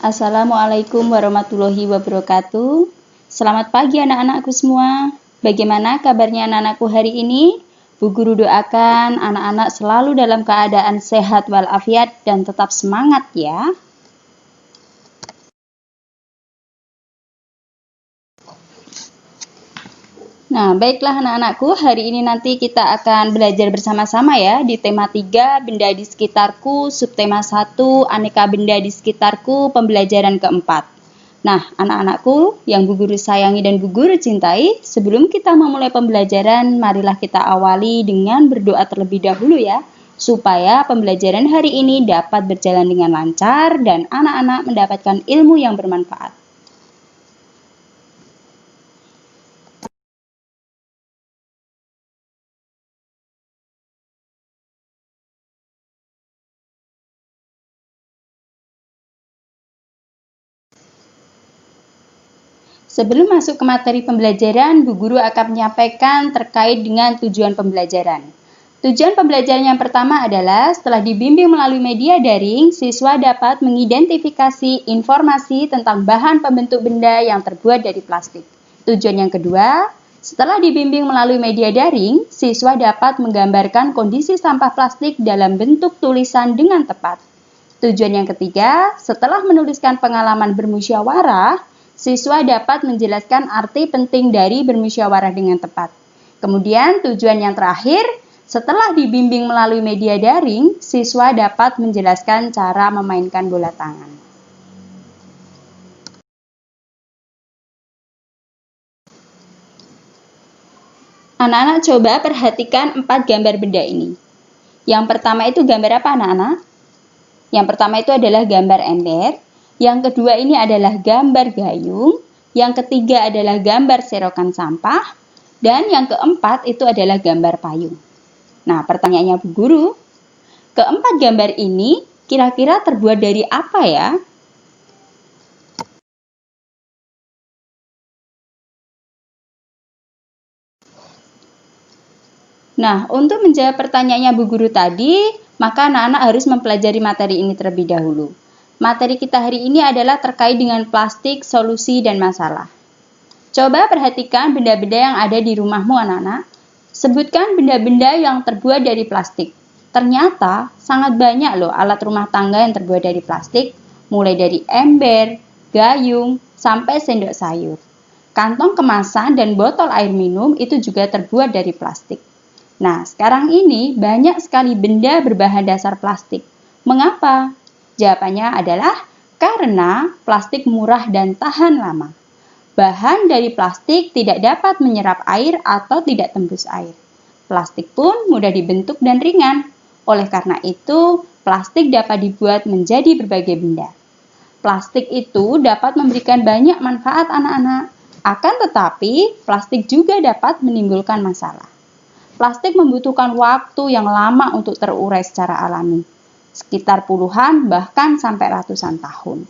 Assalamualaikum warahmatullahi wabarakatuh. Selamat pagi anak-anakku semua. Bagaimana kabarnya anak-anakku hari ini? Bu Guru doakan anak-anak selalu dalam keadaan sehat walafiat dan tetap semangat ya. Nah, baiklah anak-anakku, hari ini nanti kita akan belajar bersama-sama ya di tema 3, benda di sekitarku, subtema 1, aneka benda di sekitarku, pembelajaran keempat. Nah, anak-anakku yang Bu Guru sayangi dan Bu Guru cintai, sebelum kita memulai pembelajaran, marilah kita awali dengan berdoa terlebih dahulu ya, supaya pembelajaran hari ini dapat berjalan dengan lancar dan anak-anak mendapatkan ilmu yang bermanfaat. Sebelum masuk ke materi pembelajaran, Bu Guru akan menyampaikan terkait dengan tujuan pembelajaran. Tujuan pembelajaran yang pertama adalah setelah dibimbing melalui media daring, siswa dapat mengidentifikasi informasi tentang bahan pembentuk benda yang terbuat dari plastik. Tujuan yang kedua, setelah dibimbing melalui media daring, siswa dapat menggambarkan kondisi sampah plastik dalam bentuk tulisan dengan tepat. Tujuan yang ketiga, setelah menuliskan pengalaman bermusyawarah, siswa dapat menjelaskan arti penting dari bermusyawarah dengan tepat. Kemudian tujuan yang terakhir, setelah dibimbing melalui media daring, siswa dapat menjelaskan cara memainkan bola tangan. Anak-anak coba perhatikan 4 gambar benda ini. Yang pertama itu gambar apa anak-anak? Yang pertama itu adalah gambar ember. Yang kedua ini adalah gambar gayung, yang ketiga adalah gambar serokan sampah, dan yang keempat itu adalah gambar payung. Nah, pertanyaannya Bu Guru, keempat gambar ini kira-kira terbuat dari apa ya? Nah, untuk menjawab pertanyaannya Bu Guru tadi, maka anak-anak harus mempelajari materi ini terlebih dahulu. Materi kita hari ini adalah terkait dengan plastik, solusi, dan masalah. Coba perhatikan benda-benda yang ada di rumahmu anak-anak. Sebutkan benda-benda yang terbuat dari plastik. Ternyata sangat banyak loh alat rumah tangga yang terbuat dari plastik, mulai dari ember, gayung, sampai sendok sayur. Kantong kemasan dan botol air minum itu juga terbuat dari plastik. Nah, sekarang ini banyak sekali benda berbahan dasar plastik. Mengapa? Jawabannya adalah karena plastik murah dan tahan lama. Bahan dari plastik tidak dapat menyerap air atau tidak tembus air. Plastik pun mudah dibentuk dan ringan. Oleh karena itu, plastik dapat dibuat menjadi berbagai benda. Plastik itu dapat memberikan banyak manfaat anak-anak. Akan tetapi, plastik juga dapat menimbulkan masalah. Plastik membutuhkan waktu yang lama untuk terurai secara alami. Sekitar puluhan bahkan sampai ratusan tahun.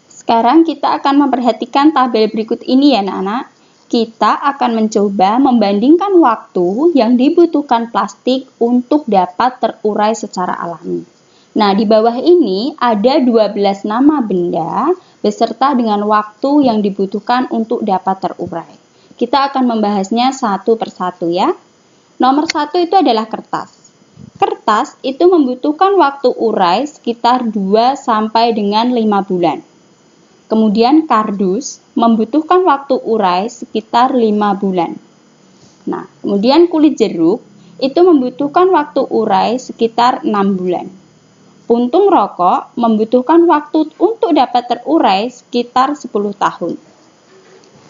Sekarang kita akan memperhatikan tabel berikut ini ya anak-anak. Kita akan mencoba membandingkan waktu yang dibutuhkan plastik untuk dapat terurai secara alami. Nah, di bawah ini ada 12 nama benda beserta dengan waktu yang dibutuhkan untuk dapat terurai. Kita akan membahasnya satu persatu ya. Nomor 1 itu adalah kertas. Kertas itu membutuhkan waktu urai sekitar 2 sampai dengan 5 bulan. Kemudian kardus membutuhkan waktu urai sekitar 5 bulan. Nah, kemudian kulit jeruk itu membutuhkan waktu urai sekitar 6 bulan. Puntung rokok membutuhkan waktu untuk dapat terurai sekitar 10 tahun.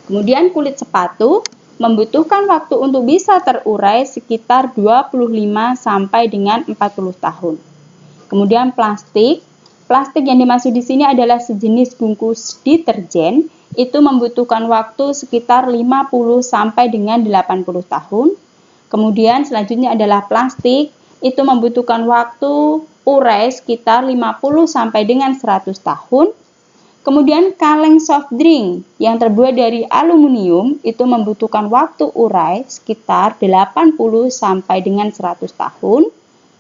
Kemudian kulit sepatu membutuhkan waktu untuk bisa terurai sekitar 25 sampai dengan 40 tahun. Kemudian plastik yang dimaksud di sini adalah sejenis bungkus deterjen, itu membutuhkan waktu sekitar 50 sampai dengan 80 tahun. Kemudian selanjutnya adalah plastik, itu membutuhkan waktu urai sekitar 50 sampai dengan 100 tahun. Kemudian kaleng soft drink yang terbuat dari aluminium itu membutuhkan waktu urai sekitar 80 sampai dengan 100 tahun.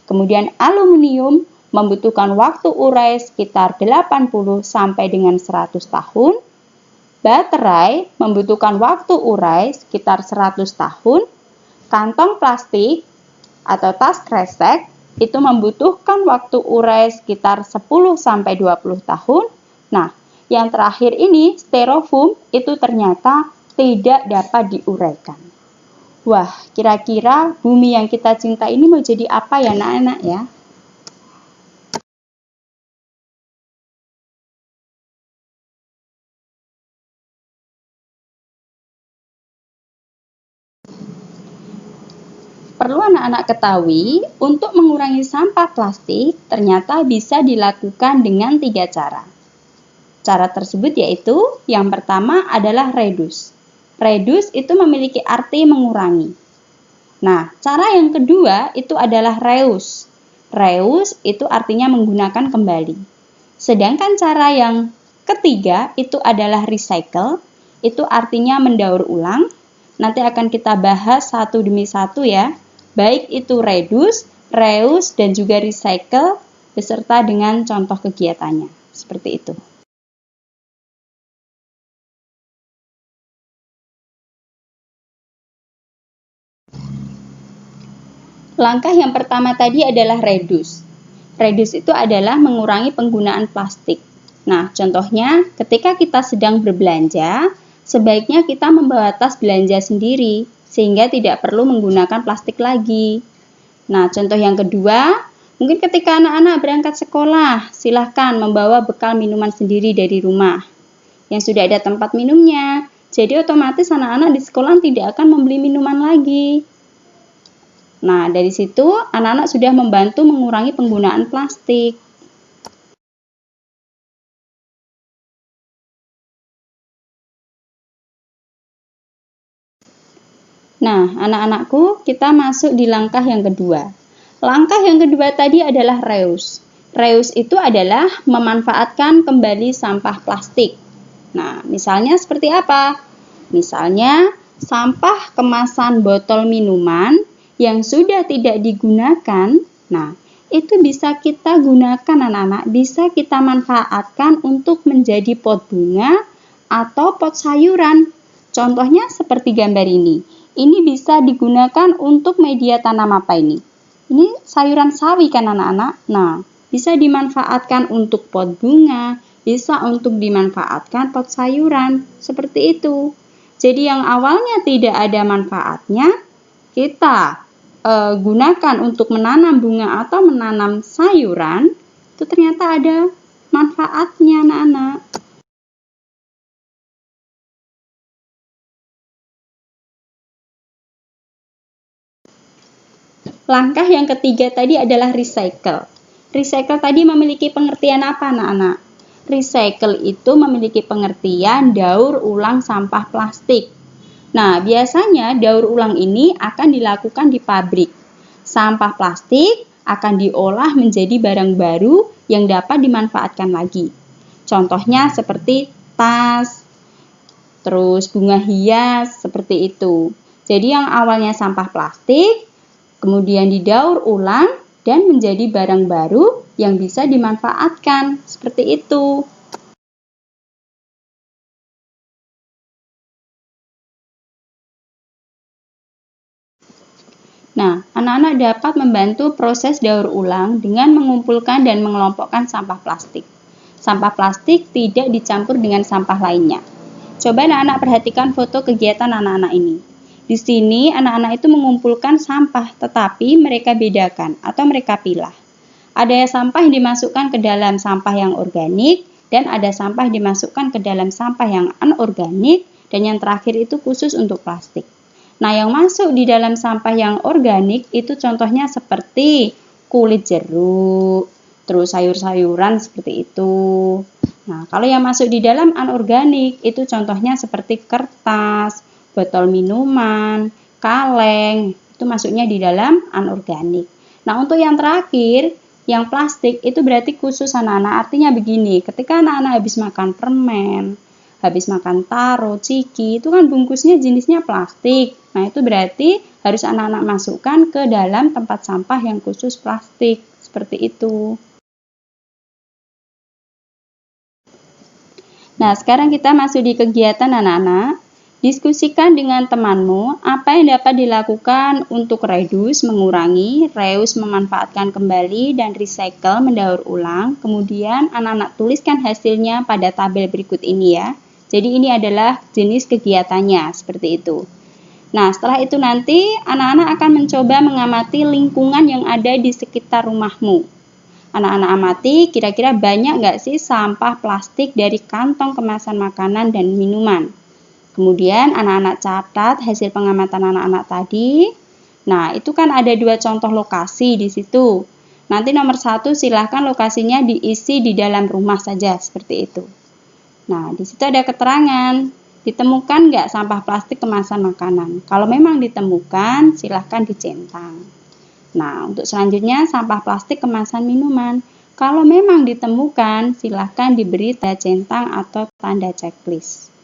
Kemudian aluminium membutuhkan waktu urai sekitar 80 sampai dengan 100 tahun. Baterai membutuhkan waktu urai sekitar 100 tahun. Kantong plastik atau tas kresek itu membutuhkan waktu urai sekitar 10 sampai 20 tahun. Nah, yang terakhir ini styrofoam itu ternyata tidak dapat diuraikan. Wah, kira-kira bumi yang kita cinta ini mau jadi apa ya anak-anak ya? Perlu anak-anak ketahui, untuk mengurangi sampah plastik ternyata bisa dilakukan dengan 3 cara. Cara tersebut yaitu, yang pertama adalah reduce. Reduce itu memiliki arti mengurangi. Nah, cara yang kedua itu adalah reuse. Reuse itu artinya menggunakan kembali. Sedangkan cara yang ketiga itu adalah recycle, itu artinya mendaur ulang. Nanti akan kita bahas satu demi satu ya. Baik itu reduce, reuse, dan juga recycle beserta dengan contoh kegiatannya. Seperti itu. Langkah yang pertama tadi adalah reduce. Reduce itu adalah mengurangi penggunaan plastik. Nah, contohnya ketika kita sedang berbelanja, sebaiknya kita membawa tas belanja sendiri, sehingga tidak perlu menggunakan plastik lagi. Nah, contoh yang kedua, mungkin ketika anak-anak berangkat sekolah, silahkan membawa bekal minuman sendiri dari rumah, yang sudah ada tempat minumnya. Jadi otomatis anak-anak di sekolah tidak akan membeli minuman lagi. Nah, dari situ anak-anak sudah membantu mengurangi penggunaan plastik. Nah, anak-anakku, kita masuk di langkah yang kedua. Langkah yang kedua tadi adalah reuse. Reuse itu adalah memanfaatkan kembali sampah plastik. Nah, misalnya seperti apa? Misalnya, sampah kemasan botol minuman yang sudah tidak digunakan, nah, itu bisa kita gunakan anak-anak, bisa kita manfaatkan untuk menjadi pot bunga atau pot sayuran. Contohnya seperti gambar ini. Ini bisa digunakan untuk media tanam apa ini? Ini sayuran sawi kan anak-anak? Nah, bisa dimanfaatkan untuk pot bunga, bisa untuk dimanfaatkan pot sayuran, seperti itu. Jadi yang awalnya tidak ada manfaatnya, kita gunakan untuk menanam bunga atau menanam sayuran, itu ternyata ada manfaatnya anak-anak. Langkah yang ketiga tadi adalah recycle. Recycle tadi memiliki pengertian apa anak-anak? Recycle itu memiliki pengertian daur ulang sampah plastik. Nah, biasanya daur ulang ini akan dilakukan di pabrik. Sampah plastik akan diolah menjadi barang baru yang dapat dimanfaatkan lagi. Contohnya seperti tas, terus bunga hias, seperti itu. Jadi yang awalnya sampah plastik, kemudian didaur ulang dan menjadi barang baru yang bisa dimanfaatkan, seperti itu. Nah, anak-anak dapat membantu proses daur ulang dengan mengumpulkan dan mengelompokkan sampah plastik. Sampah plastik tidak dicampur dengan sampah lainnya. Coba anak-anak perhatikan foto kegiatan anak-anak ini. Di sini anak-anak itu mengumpulkan sampah, tetapi mereka bedakan atau mereka pilah. Ada sampah yang dimasukkan ke dalam sampah yang organik, dan ada sampah yang dimasukkan ke dalam sampah yang anorganik, dan yang terakhir itu khusus untuk plastik. Nah, yang masuk di dalam sampah yang organik itu contohnya seperti kulit jeruk, terus sayur-sayuran seperti itu. Nah, kalau yang masuk di dalam anorganik itu contohnya seperti kertas, botol minuman, kaleng, itu masuknya di dalam anorganik. Nah, untuk yang terakhir, yang plastik itu berarti khusus anak-anak. Artinya begini, ketika anak-anak habis makan permen, habis makan taro, ciki, itu kan bungkusnya jenisnya plastik. Nah, itu berarti harus anak-anak masukkan ke dalam tempat sampah yang khusus plastik, seperti itu. Nah, sekarang kita masuk di kegiatan anak-anak. Diskusikan dengan temanmu apa yang dapat dilakukan untuk reduce, mengurangi, reuse, memanfaatkan kembali, dan recycle, mendaur ulang. Kemudian anak-anak tuliskan hasilnya pada tabel berikut ini ya. Jadi ini adalah jenis kegiatannya, seperti itu. Nah, setelah itu nanti anak-anak akan mencoba mengamati lingkungan yang ada di sekitar rumahmu. Anak-anak amati kira-kira banyak nggak sih sampah plastik dari kantong kemasan makanan dan minuman. Kemudian anak-anak catat hasil pengamatan anak-anak tadi. Nah, itu kan ada 2 contoh lokasi di situ. Nanti nomor 1 silahkan lokasinya diisi di dalam rumah saja, seperti itu. Nah, di situ ada keterangan. Ditemukan nggak sampah plastik kemasan makanan? Kalau memang ditemukan, silahkan dicentang. Nah, untuk selanjutnya sampah plastik kemasan minuman. Kalau memang ditemukan, silahkan diberi tanda centang atau tanda checklist.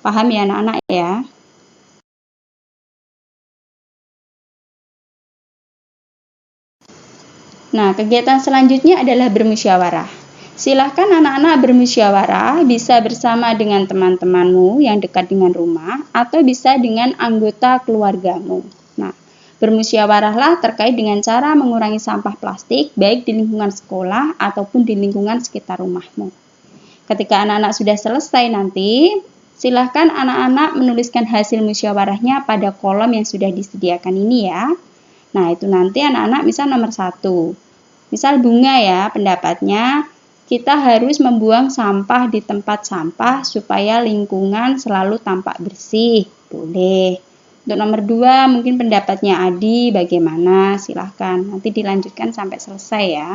Paham ya anak-anak ya? Nah, kegiatan selanjutnya adalah bermusyawarah. Silahkan anak-anak bermusyawarah, bisa bersama dengan teman-temanmu yang dekat dengan rumah, atau bisa dengan anggota keluargamu. Nah, bermusyawarahlah terkait dengan cara mengurangi sampah plastik, baik di lingkungan sekolah ataupun di lingkungan sekitar rumahmu. Ketika anak-anak sudah selesai nanti, silahkan anak-anak menuliskan hasil musyawarahnya pada kolom yang sudah disediakan ini ya. Nah, itu nanti anak-anak misal nomor 1. Misal bunga ya, pendapatnya kita harus membuang sampah di tempat sampah supaya lingkungan selalu tampak bersih. Boleh. Untuk nomor 2, mungkin pendapatnya Adi bagaimana? Silahkan, nanti dilanjutkan sampai selesai ya.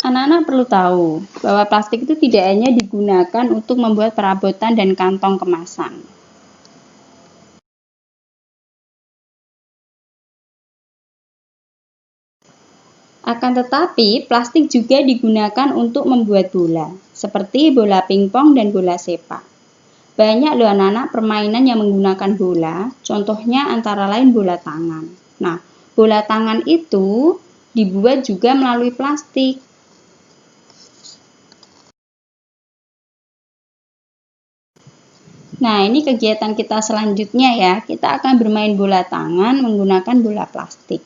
Anak-anak perlu tahu bahwa plastik itu tidak hanya digunakan untuk membuat perabotan dan kantong kemasan. Akan tetapi, plastik juga digunakan untuk membuat bola, seperti bola pingpong dan bola sepak. Banyak loh anak-anak permainan yang menggunakan bola, contohnya antara lain bola tangan. Nah, bola tangan itu dibuat juga melalui plastik. Nah, ini kegiatan kita selanjutnya ya. Kita akan bermain bola tangan menggunakan bola plastik.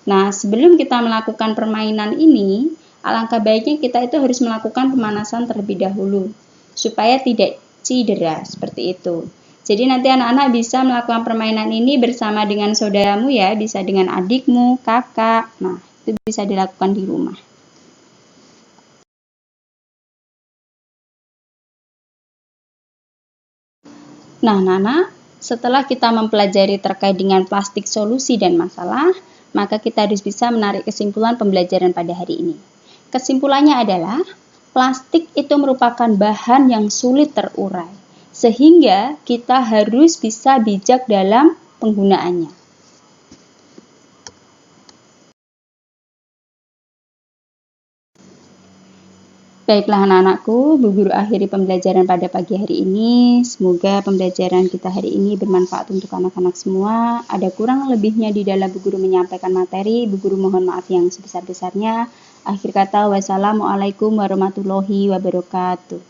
Nah, sebelum kita melakukan permainan ini, alangkah baiknya kita itu harus melakukan pemanasan terlebih dahulu, supaya tidak cedera, seperti itu. Jadi nanti anak-anak bisa melakukan permainan ini bersama dengan saudaramu ya, bisa dengan adikmu, kakak. Nah, itu bisa dilakukan di rumah. Nah, Nana, setelah kita mempelajari terkait dengan plastik solusi dan masalah, maka kita harus bisa menarik kesimpulan pembelajaran pada hari ini. Kesimpulannya adalah, plastik itu merupakan bahan yang sulit terurai, sehingga kita harus bisa bijak dalam penggunaannya. Baiklah anak-anakku, Bu Guru akhiri pembelajaran pada pagi hari ini. Semoga pembelajaran kita hari ini bermanfaat untuk anak-anak semua. Ada kurang lebihnya di dalam Bu Guru menyampaikan materi, Bu Guru mohon maaf yang sebesar-besarnya. Akhir kata, wassalamualaikum warahmatullahi wabarakatuh.